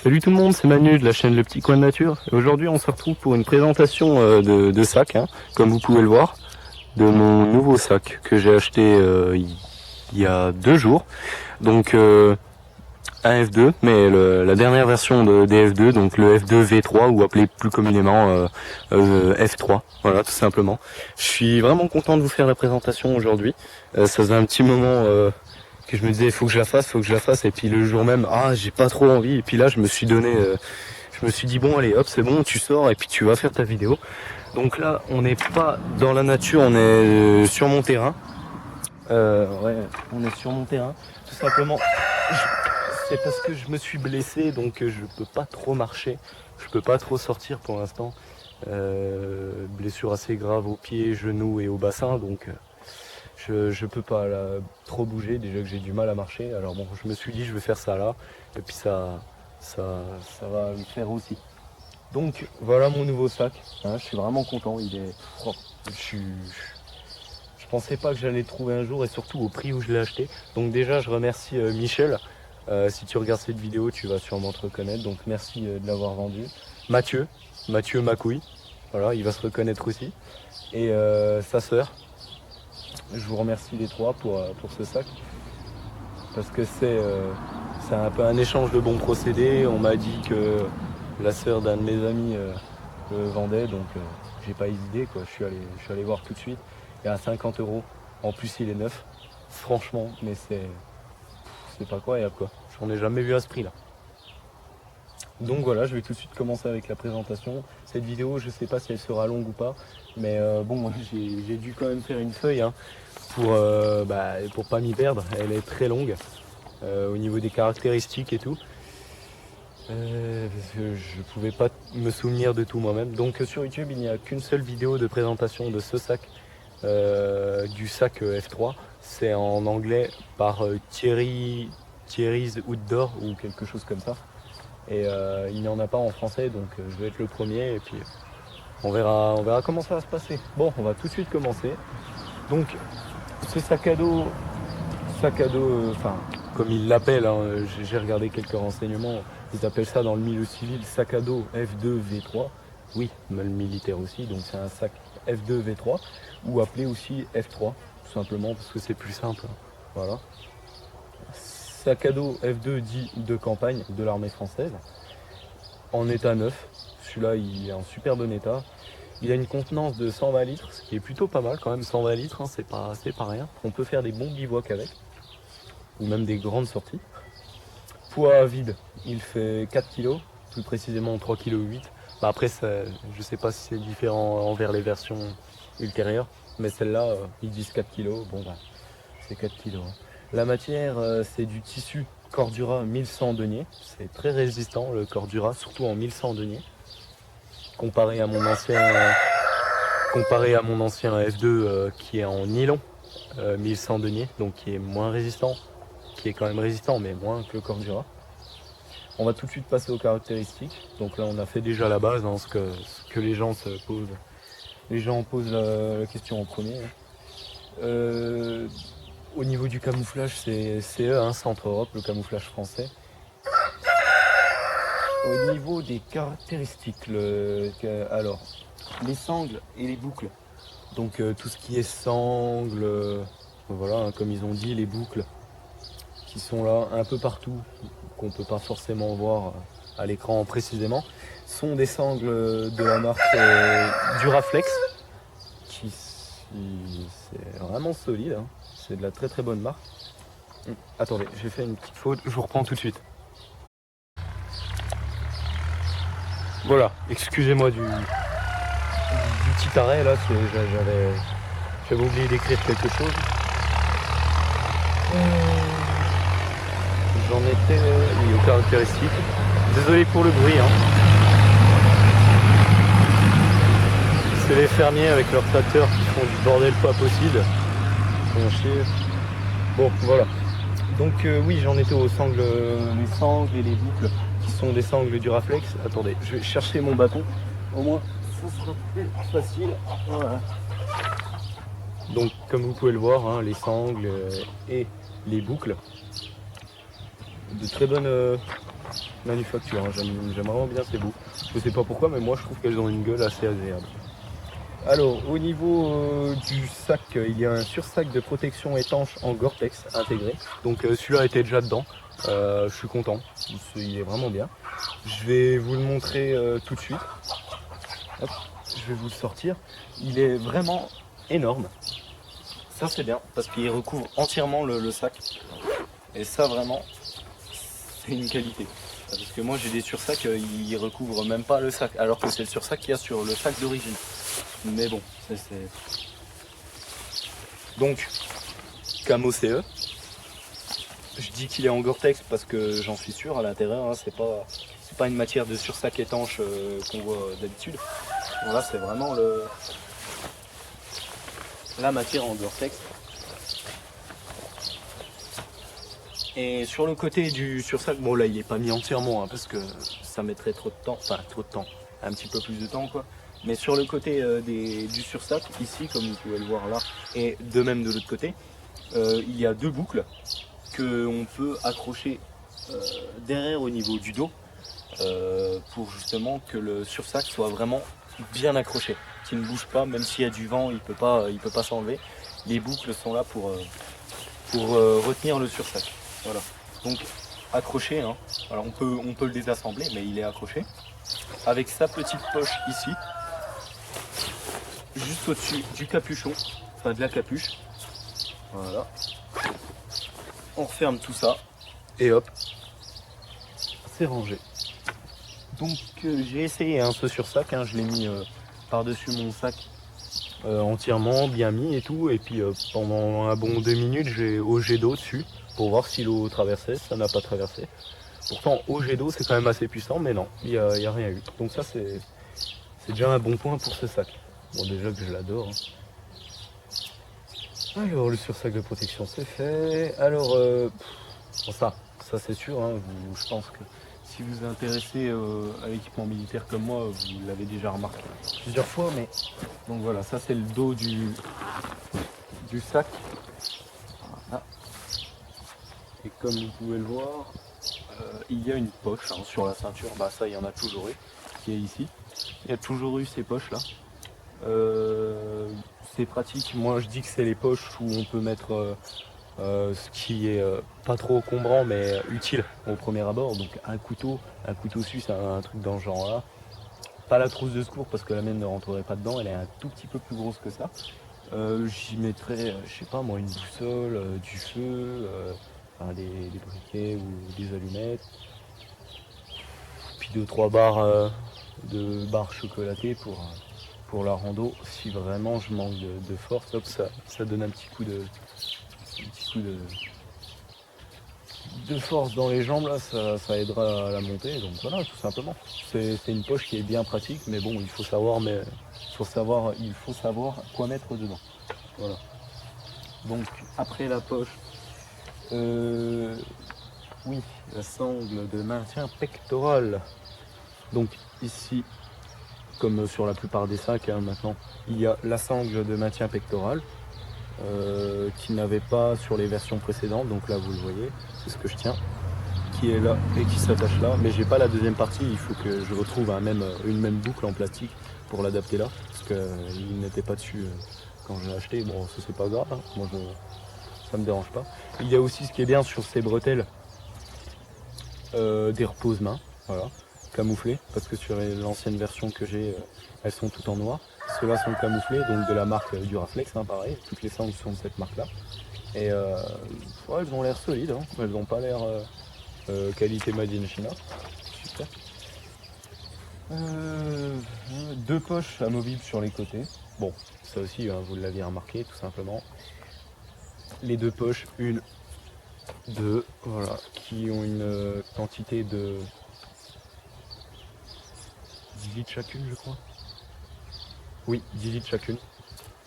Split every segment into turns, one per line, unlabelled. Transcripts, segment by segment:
Salut tout le monde, c'est Manu de la chaîne Le Petit Coin de Nature. Et aujourd'hui on se retrouve pour une présentation de sac, comme vous pouvez le voir, de mon nouveau sac que j'ai acheté il y a 2 jours. Donc un F2, mais la dernière version des F2, donc le F2 V3 ou appelé plus communément F3, voilà tout simplement. Je suis vraiment content de vous faire la présentation aujourd'hui. Ça faisait un petit moment que je me disais faut que je la fasse, et puis le jour même j'ai pas trop envie, et puis là je me suis dit bon allez hop c'est bon, tu sors et puis tu vas faire ta vidéo. Donc là on n'est pas dans la nature, on est sur mon terrain. On est sur mon terrain tout simplement. C'est parce que je me suis blessé, donc je peux pas trop marcher, je peux pas trop sortir pour l'instant. Blessure assez grave aux pieds, genoux et au bassin, donc je peux pas là, trop bouger, déjà que j'ai du mal à marcher. Alors bon, je me suis dit je vais faire ça là, et puis ça va le faire aussi. Donc voilà mon nouveau sac, je suis vraiment content, il est propre. Je pensais pas que j'allais le trouver un jour, et surtout au prix où je l'ai acheté. Donc déjà je remercie Michel. Si tu regardes cette vidéo, tu vas sûrement te reconnaître, donc merci de l'avoir vendu. Mathieu Macouille, voilà, il va se reconnaître aussi. Et sa sœur, je vous remercie les trois pour ce sac. Parce que c'est un peu un échange de bons procédés. On m'a dit que la sœur d'un de mes amis le vendait, donc j'ai pas hésité, quoi. Je suis allé voir tout de suite. Et à 50 €, en plus il est neuf. Franchement, mais c'est pas croyable, quoi. J'en ai jamais vu à ce prix là. Donc voilà, je vais tout de suite commencer avec la présentation. Cette vidéo, je sais pas si elle sera longue ou pas, mais bon, j'ai dû quand même faire une feuille pour pas m'y perdre. Elle est très longue au niveau des caractéristiques et tout. Parce que je pouvais pas me souvenir de tout moi-même. Donc sur YouTube, il n'y a qu'une seule vidéo de présentation de ce sac, du sac F3. C'est en anglais par Thierry's Outdoor ou quelque chose comme ça. Et il n'y en a pas en français, donc je vais être le premier, et puis on verra comment ça va se passer. Bon, on va tout de suite commencer. Donc ce sac à dos, comme ils l'appellent, j'ai regardé quelques renseignements, ils appellent ça dans le milieu civil sac à dos F2 V3. Oui, mais le militaire aussi, donc c'est un sac F2 V3, ou appelé aussi F3, tout simplement parce que c'est plus simple. Voilà. Sac à dos F2 dit de campagne de l'armée française, en état neuf. Celui-là il est en super bon état. Il a une contenance de 120 litres, ce qui est plutôt pas mal quand même. 120 litres, c'est pas rien. On peut faire des bons bivouacs avec, ou même des grandes sorties. Poids vide, il fait 4 kg, plus précisément 3,8 kg. Après, je sais pas si c'est différent envers les versions ultérieures, mais celle-là, ils disent 4 kg. Bon, c'est 4 kg. La matière, c'est du tissu Cordura 1100 deniers. C'est très résistant le Cordura, surtout en 1100 deniers. Comparé à mon ancien F2 qui est en nylon 1100 deniers, donc qui est moins résistant, qui est quand même résistant mais moins que le Cordura. On va tout de suite passer aux caractéristiques. Donc là on a fait déjà la base, ce que les gens se posent. Les gens posent la question en premier. Au niveau du camouflage, c'est CE, Centre-Europe, le camouflage français. Au niveau des caractéristiques, alors, les sangles et les boucles. Donc tout ce qui est sangles, voilà, comme ils ont dit, les boucles qui sont là un peu partout, qu'on ne peut pas forcément voir à l'écran précisément, sont des sangles de la marque Duraflex, qui c'est vraiment solide, c'est de la très très bonne marque. Attendez, j'ai fait une petite faute, je vous reprends tout de suite. Voilà, excusez-moi du petit arrêt là, j'avais oublié d'écrire quelque chose. J'en étais aux caractéristiques. Désolé pour le bruit. C'est les fermiers avec leurs tracteurs qui font du bordel pas possible. Ils font chier. Bon, voilà. Donc oui, j'en étais aux sangles, les sangles et les boucles qui sont des sangles Duraflex. Attendez, je vais chercher mon bâton. Au moins, ça sera plus facile. Voilà. Donc comme vous pouvez le voir, les sangles et les boucles. De très bonne manufacture, hein. J'aime vraiment bien ces bouts. Je sais pas pourquoi, mais moi je trouve qu'elles ont une gueule assez agréable. Alors, au niveau du sac, il y a un sursac de protection étanche en Gore-Tex intégré. Donc celui-là était déjà dedans. Je suis content, il est vraiment bien. Je vais vous le montrer tout de suite. Hop, je vais vous le sortir. Il est vraiment énorme. Ça c'est bien, parce qu'il recouvre entièrement le sac. Et ça vraiment, c'est une qualité. Parce que moi j'ai des sursacs, ils recouvrent même pas le sac, alors que c'est le sursac qu'il y a sur le sac d'origine. Mais bon, c'est... Donc, camo CE. Je dis qu'il est en Gore-Tex parce que j'en suis sûr à l'intérieur, hein, c'est pas une matière de sursac étanche qu'on voit d'habitude. Là c'est vraiment la matière en Gore-Tex. Et sur le côté du sursac, bon là il est pas mis entièrement hein, parce que ça mettrait trop de temps, enfin trop de temps, un petit peu plus de temps quoi. Mais sur le côté du sursac, ici comme vous pouvez le voir là, et de même de l'autre côté, il y a deux boucles qu'on peut accrocher derrière au niveau du dos pour justement que le sursac soit vraiment bien accroché, qu'il ne bouge pas, même s'il y a du vent, il peut pas s'enlever. Les boucles sont là pour retenir le sursac. Voilà. Donc accroché, hein. Alors on peut le désassembler, mais il est accroché avec sa petite poche ici, juste au-dessus du capuchon, enfin de la capuche. Voilà. On referme tout ça et hop, c'est rangé. Donc j'ai essayé ce sursac, hein, je l'ai mis par-dessus mon sac entièrement bien mis et tout, et puis pendant un bon 2 minutes j'ai au jet d'eau dessus pour voir si l'eau traversait. Ça n'a pas traversé. Pourtant au jet d'eau c'est quand même assez puissant, mais non, il n'y a rien eu. Donc ça c'est déjà un bon point pour ce sac. Bon, déjà que je l'adore, hein. Alors le sursac de protection c'est fait. Alors bon, ça c'est sûr, hein, je pense que si vous vous intéressez à l'équipement militaire comme moi, vous l'avez déjà remarqué plusieurs fois, mais donc voilà, ça c'est le dos du sac. Voilà. Et comme vous pouvez le voir, il y a une poche hein, sur la ceinture, bah ça il y en a toujours eu, qui est ici. Il y a toujours eu ces poches là. C'est pratique, moi je dis que c'est les poches où on peut mettre ce qui est pas trop encombrant mais utile au premier abord. Donc un couteau suisse, un truc dans ce genre là. Pas la trousse de secours parce que la mienne ne rentrerait pas dedans, elle est un tout petit peu plus grosse que ça. J'y mettrais, je sais pas moi, une boussole, du feu, enfin, des briquets ou des allumettes. Puis 2-3 barres de barres chocolatées pour la rando si vraiment je manque de force. Hop, ça donne un petit coup de force dans les jambes là, ça aidera à la montée. Donc voilà, tout simplement. C'est une poche qui est bien pratique, mais bon, il faut savoir quoi mettre dedans. Voilà. Donc après la poche, oui, la sangle de maintien pectoral. Donc ici, comme sur la plupart des sacs hein, maintenant, il y a la sangle de maintien pectoral qui n'avait pas sur les versions précédentes. Donc là vous le voyez, c'est ce que je tiens, qui est là et qui s'attache là. Mais j'ai pas la deuxième partie, il faut que je retrouve une même boucle en plastique pour l'adapter là, parce qu'il n'était pas dessus quand j'ai acheté. Bon, ça c'est pas grave, hein. Moi ça me dérange pas. Il y a aussi ce qui est bien sur ces bretelles, des repose-mains, voilà, camouflées, parce que sur l'ancienne version que j'ai, elles sont toutes en noir. Ceux-là sont camouflés, donc de la marque Duraflex, hein, pareil, toutes les sangles sont de cette marque-là. Et ouais, elles ont l'air solides, hein. Elles n'ont pas l'air qualité Made in China. Super. Deux poches amovibles sur les côtés. Bon, ça aussi, hein, vous l'aviez remarqué, tout simplement. Les deux poches, une, deux, voilà, qui ont une quantité de 10 litres chacune, je crois. Oui, 10 litres chacune.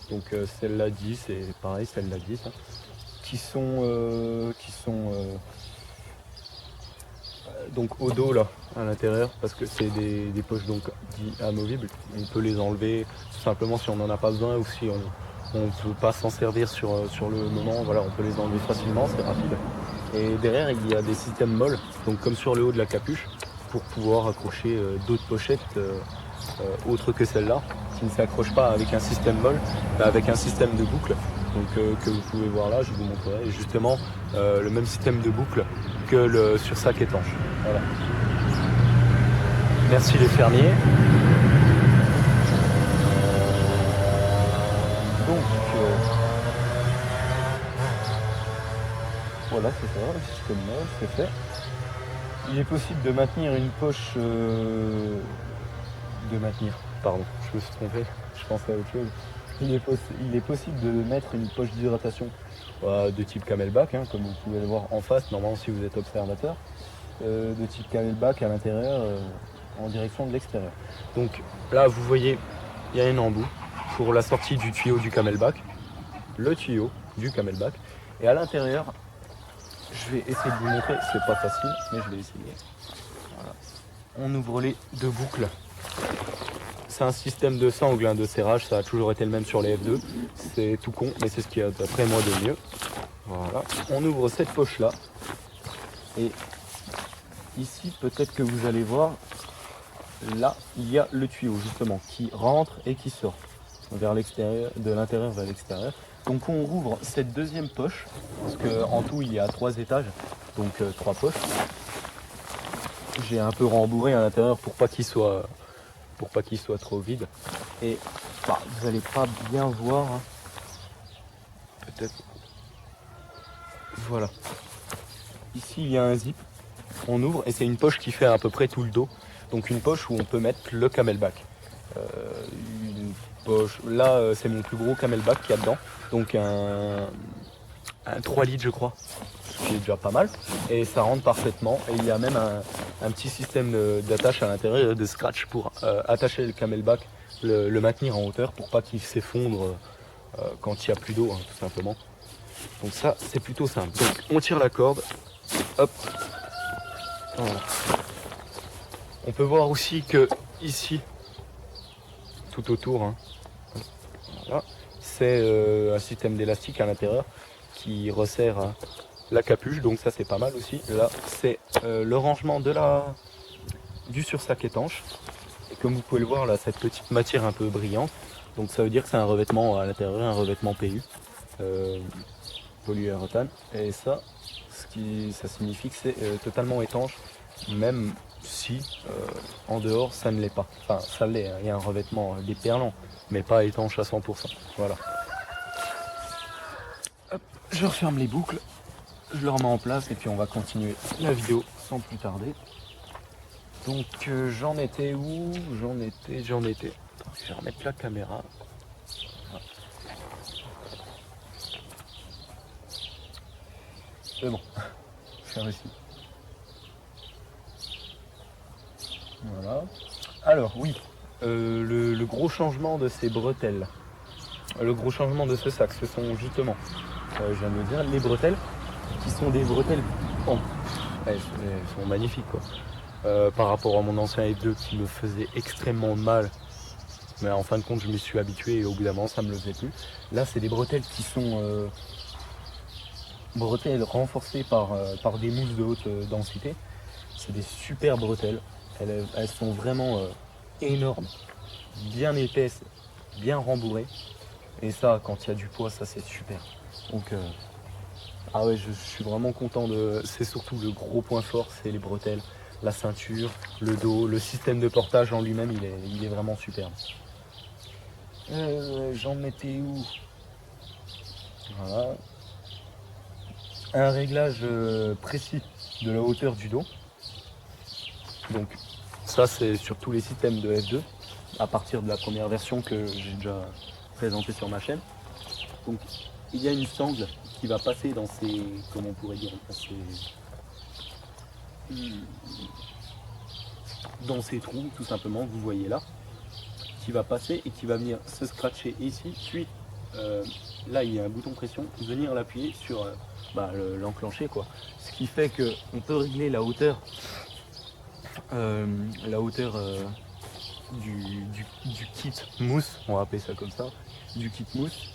Donc celle-là 10 et pareil, celle-là 10. Hein, qui sont donc au dos là, à l'intérieur, parce que c'est des poches donc dites amovibles. On peut les enlever tout simplement si on n'en a pas besoin ou si on ne peut pas s'en servir sur le moment. Voilà, on peut les enlever facilement, c'est rapide. Et derrière, il y a des systèmes molles, donc comme sur le haut de la capuche. pour pouvoir accrocher d'autres pochettes autres que celle-là, qui ne s'accrochent pas avec un système molle, mais avec un système de boucle. Donc que vous pouvez voir là, je vous montrerai justement le même système de boucle que le sursac étanche. Voilà. Merci les fermiers. Donc voilà, c'est ça, comme là, c'est fait. Il est possible de maintenir une poche pardon, je me suis trompé, je pensais à autre chose. Il est possible de mettre une poche d'hydratation de type camelback, hein, comme vous pouvez le voir en face, normalement si vous êtes observateur, de type camelback à l'intérieur, en direction de l'extérieur. Donc là vous voyez, il y a un embout pour la sortie du tuyau du camelback, le tuyau du camelback, et à l'intérieur, je vais essayer de vous montrer, c'est pas facile, mais je vais essayer. Voilà. On ouvre les deux boucles. C'est un système de sangle, hein, de serrage, ça a toujours été le même sur les F2. C'est tout con, mais c'est ce qu'il y a d'après moi de mieux. Voilà. On ouvre cette poche-là. Et ici, peut-être que vous allez voir, là, il y a le tuyau, justement, qui rentre et qui sort vers l'extérieur, de l'intérieur vers l'extérieur. Donc on rouvre cette deuxième poche, parce qu'en tout, il y a 3 étages, donc 3 poches. J'ai un peu rembourré à l'intérieur pour pas qu'il soit trop vide. Et vous n'allez pas bien voir, hein. Peut-être. Voilà. Ici il y a un zip. On ouvre et c'est une poche qui fait à peu près tout le dos. Donc une poche où on peut mettre le camelback. Une poche. Là c'est mon plus gros camelback qu'il y a dedans. Donc un 3 litres je crois. Ce qui est déjà pas mal. Et ça rentre parfaitement. Et il y a même un petit système d'attache à l'intérieur, de scratch pour attacher le camelback, le maintenir en hauteur pour pas qu'il s'effondre quand il n'y a plus d'eau, hein, tout simplement. Donc ça c'est plutôt simple. Donc on tire la corde, hop. Voilà. On peut voir aussi que ici, tout autour, hein, voilà, c'est un système d'élastique à l'intérieur qui resserre la capuche, donc ça c'est pas mal aussi. Là c'est le rangement du sursac étanche. Et comme vous pouvez le voir là, cette petite matière un peu brillante, donc ça veut dire que c'est un revêtement à l'intérieur, un revêtement PU, polyuréthane. Et ça, ça signifie que c'est totalement étanche, même si en dehors ça ne l'est pas. Enfin ça l'est, hein, il y a un revêtement déperlant, mais pas étanche à 100%. Voilà. Hop, je referme les boucles, je le remets en place et puis on va continuer la vidéo sans plus tarder. Donc j'en étais où? J'en étais. Attends, je vais remettre la caméra. Voilà. C'est bon, j'ai réussi. Voilà. Alors oui, le gros changement de ces bretelles, le gros changement de ce sac, ce sont justement, je viens de le dire, les bretelles, qui sont des bretelles, elles sont magnifiques quoi. Par rapport à mon ancien F2 qui me faisait extrêmement mal, mais en fin de compte je m'y suis habitué et au bout d'un moment ça me le faisait plus. Là c'est des bretelles qui sont bretelles renforcées par des mousses de haute densité. C'est des super bretelles, elles sont vraiment énormes, bien épaisses, bien rembourrées, et ça quand il y a du poids ça c'est super. Donc ah ouais, je suis vraiment content c'est surtout le gros point fort, c'est les bretelles, la ceinture, le dos, le système de portage en lui-même il est vraiment superbe. J'en étais où? Voilà. Un réglage précis de la hauteur du dos. Donc ça c'est sur tous les systèmes de F2, à partir de la première version que j'ai déjà présentée sur ma chaîne. Donc il y a une sangle qui va passer dans ces, comment on pourrait dire, dans ces trous tout simplement, vous voyez là, qui va passer et qui va venir se scratcher ici, puis là il y a un bouton pression, venir l'appuyer sur l'enclencher quoi. Ce qui fait qu'on peut régler la hauteur du kit mousse, on va appeler ça comme ça, du kit mousse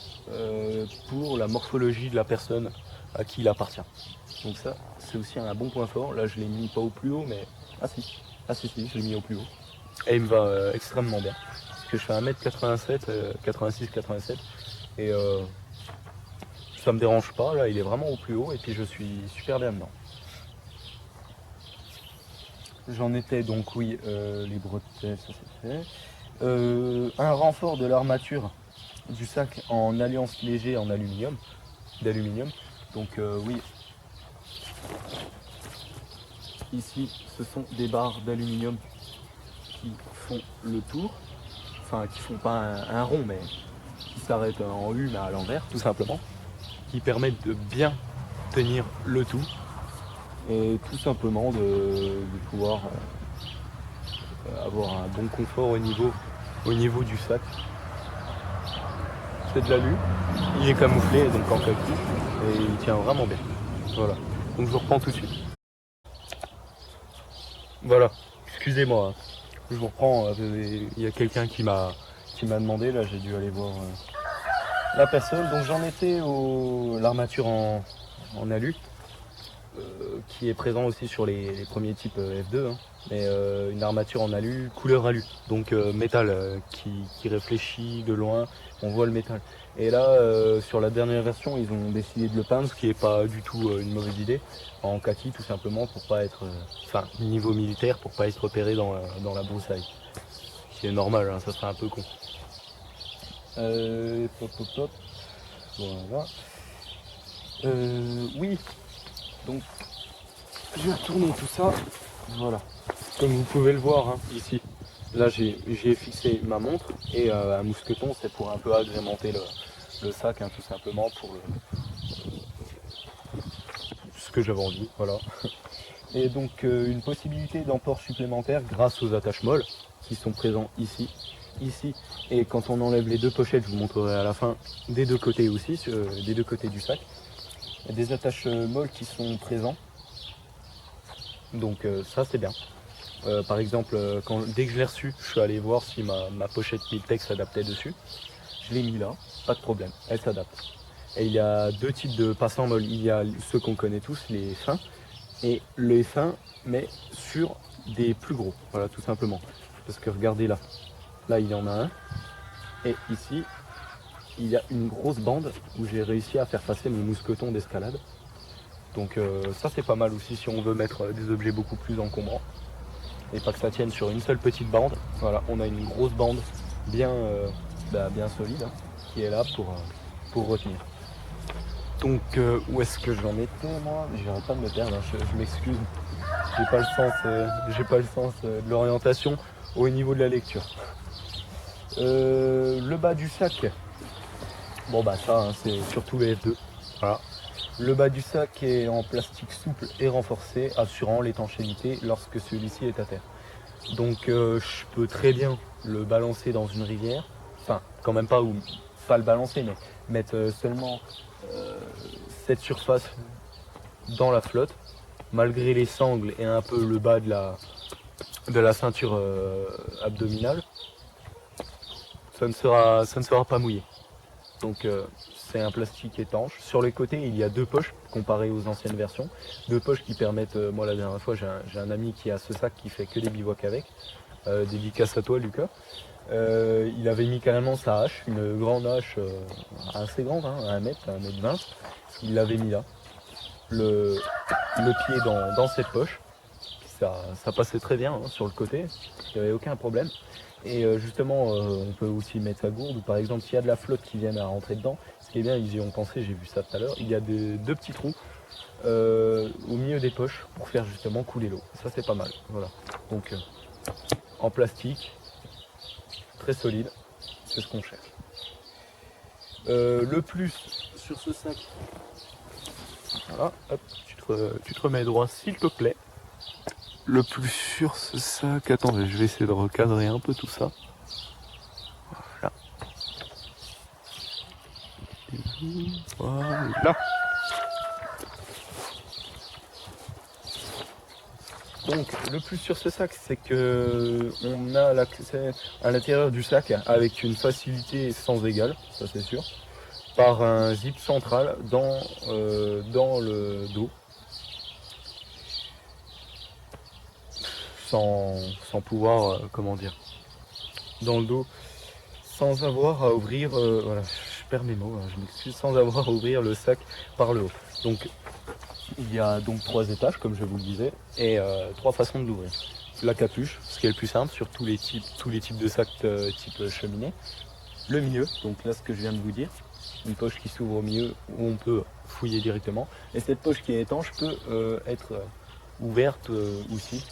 pour la morphologie de la personne à qui il appartient. Donc ça c'est aussi un bon point fort. Là je l'ai mis pas au plus haut mais ah si, Ah si, je l'ai mis au plus haut. Et il me va extrêmement bien. Parce que je fais 1m87, 86-87. Et ça me dérange pas, là il est vraiment au plus haut et puis je suis super bien dedans. J'en étais donc oui, les bretelles, ça c'est fait. Un renfort de l'armature du sac en alliance léger en aluminium, d'aluminium. Donc oui, ici ce sont des barres d'aluminium qui font le tour, enfin qui font pas un rond mais qui s'arrêtent en U mais à l'envers tout simplement, qui permettent de bien tenir le tout et tout simplement de pouvoir avoir un bon confort au niveau du sac. C'est de l'alu, il est camouflé donc en kaki et il tient vraiment bien. Voilà, donc je vous reprends tout de suite. Voilà, excusez-moi, je vous reprends, il y a quelqu'un qui m'a demandé, là j'ai dû aller voir la personne. Donc j'en étais l'armature en alu, qui est présent aussi sur les premiers types F2, hein, mais une armature en alu, couleur alu, donc métal qui réfléchit de loin, on voit le métal. Et là, sur la dernière version, ils ont décidé de le peindre, ce qui n'est pas du tout une mauvaise idée, en kaki tout simplement pour pas être, niveau militaire, pour pas être repéré dans la broussaille. Ce qui est normal, hein, ça serait un peu con. Pop. Voilà. Oui, donc je vais retourner tout ça. Voilà. Comme vous pouvez le voir hein, ici, là j'ai fixé ma montre et un mousqueton, c'est pour un peu agrémenter le sac, hein, tout simplement pour ce que j'avais envie. Voilà. Et donc une possibilité d'emport supplémentaire grâce aux attaches molles qui sont présents ici. Et quand on enlève les deux pochettes, je vous montrerai à la fin, des deux côtés aussi, des deux côtés du sac. Il y a des attaches molles qui sont présents. Donc ça c'est bien. Par exemple, dès que je l'ai reçu, je suis allé voir si ma pochette Miltech s'adaptait dessus. Je l'ai mis là, pas de problème, elle s'adapte. Et il y a deux types de passants molles. Il y a ceux qu'on connaît tous, les fins, et les fins, mais sur des plus gros. Voilà, tout simplement. Parce que regardez là, il y en a un, et ici, il y a une grosse bande où j'ai réussi à faire passer mon mousqueton d'escalade. Donc ça c'est pas mal aussi si on veut mettre des objets beaucoup plus encombrants. Et pas que ça tienne sur une seule petite bande. Voilà, on a une grosse bande bien solide hein, qui est là pour retenir. Donc où est-ce que j'en étais moi? J'arrête pas de me perdre, hein, je m'excuse. J'ai pas le sens de l'orientation au niveau de la lecture. Le bas du sac, bon bah ça hein, c'est surtout les F2. Voilà. Le bas du sac est en plastique souple et renforcé, assurant l'étanchéité lorsque celui-ci est à terre. Donc je peux très bien le balancer dans une rivière, enfin quand même pas, ou pas le balancer, mais mettre seulement cette surface dans la flotte, malgré les sangles et un peu le bas de la ceinture abdominale, ça ne sera pas mouillé. Donc c'est un plastique étanche. Sur les côtés, il y a deux poches comparé aux anciennes versions. Deux poches qui permettent, moi la dernière fois, j'ai un ami qui a ce sac qui fait que des bivouacs avec. Dédicace à toi Lucas. Il avait mis carrément sa hache, une grande hache assez grande, hein, 1m20. Il l'avait mis là. Le pied dans cette poche. Ça passait très bien hein, sur le côté. Il n'y avait aucun problème. Et justement, on peut aussi mettre sa gourde, ou par exemple s'il y a de la flotte qui vient à rentrer dedans, ce qui est bien, ils y ont pensé, j'ai vu ça tout à l'heure, il y a deux petits trous au milieu des poches pour faire justement couler l'eau. Ça c'est pas mal, voilà. Donc en plastique, très solide, c'est ce qu'on cherche. Le plus sur ce sac, voilà, hop, tu te remets droit s'il te plaît. Le plus sur ce sac, attendez, je vais essayer de recadrer un peu tout ça. Voilà. Voilà. Donc le plus sur ce sac, c'est que on a l'accès à l'intérieur du sac avec une facilité sans égale, ça c'est sûr, par un zip central dans le dos. sans pouvoir, comment dire, dans le dos, sans avoir à ouvrir, voilà, je perds mes mots, hein, je m'excuse, sans avoir à ouvrir le sac par le haut. Donc il y a donc 3 étages, comme je vous le disais, et 3 façons de l'ouvrir. La capuche, ce qui est le plus simple sur tous les types de sacs type cheminée. Le milieu, donc là ce que je viens de vous dire, une poche qui s'ouvre au milieu où on peut fouiller directement. Et cette poche qui est étanche peut être ouverte aussi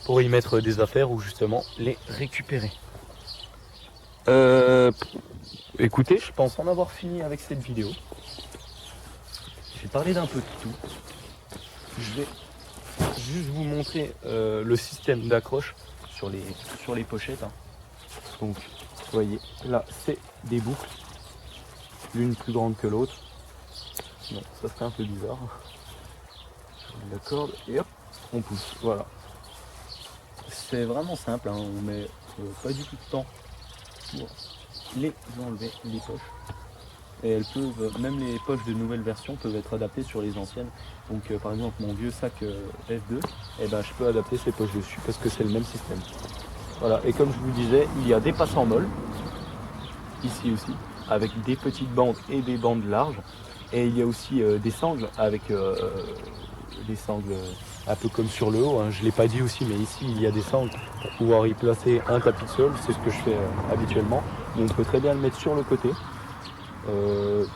pour y mettre des affaires ou justement les récupérer. Écoutez, je pense en avoir fini avec cette vidéo. J'ai parlé d'un peu de tout. Je vais juste vous montrer le système d'accroche sur les pochettes. Hein. Donc, vous voyez, là, c'est des boucles, l'une plus grande que l'autre. Bon, ça serait un peu bizarre. La corde et hop, on pousse. Voilà. C'est vraiment simple. Hein. On met pas du tout de temps pour les enlever, les poches. Et elles peuvent, même les poches de nouvelles versions peuvent être adaptées sur les anciennes. Donc par exemple mon vieux sac F2, eh ben, je peux adapter ces poches dessus parce que c'est le même système. Voilà, et comme je vous disais, il y a des passants molles, ici aussi, avec des petites bandes et des bandes larges. Et il y a aussi des sangles avec des sangles un peu comme sur le haut, hein. Je ne l'ai pas dit aussi, mais ici il y a des sangles pour pouvoir y placer un tapis de sol, c'est ce que je fais habituellement. Mais on peut très bien le mettre sur le côté.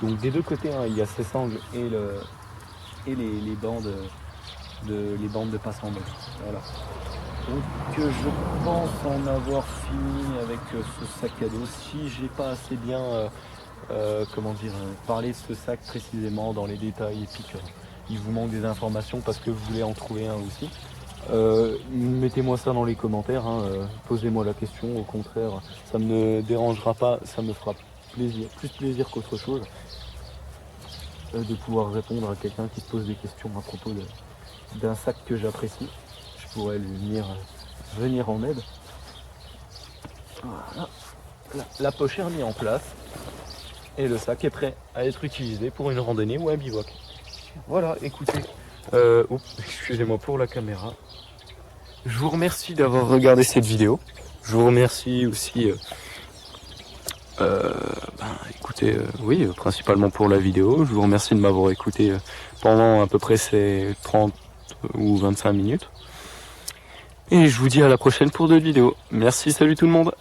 Donc des deux côtés, hein, il y a ces sangles et les bandes de passants molles. Voilà. Donc je pense en avoir fini avec ce sac à dos. Si j'ai pas assez bien parlé de ce sac précisément dans les détails et puis qu'il vous manque des informations parce que vous voulez en trouver un aussi, mettez-moi ça dans les commentaires, hein, posez-moi la question, au contraire ça me dérangera pas, ça me fera plaisir, plus plaisir qu'autre chose de pouvoir répondre à quelqu'un qui se pose des questions à propos d'un sac que j'apprécie. Je pourrais lui venir en aide. Voilà. La poche est remise en place et le sac est prêt à être utilisé pour une randonnée ou un bivouac. Voilà, écoutez, excusez-moi pour la caméra. Je vous remercie d'avoir regardé cette vidéo. Je vous remercie aussi, principalement pour la vidéo. Je vous remercie de m'avoir écouté pendant à peu près ces 30 ou 25 minutes. Et je vous dis à la prochaine pour d'autres vidéos. Merci, salut tout le monde.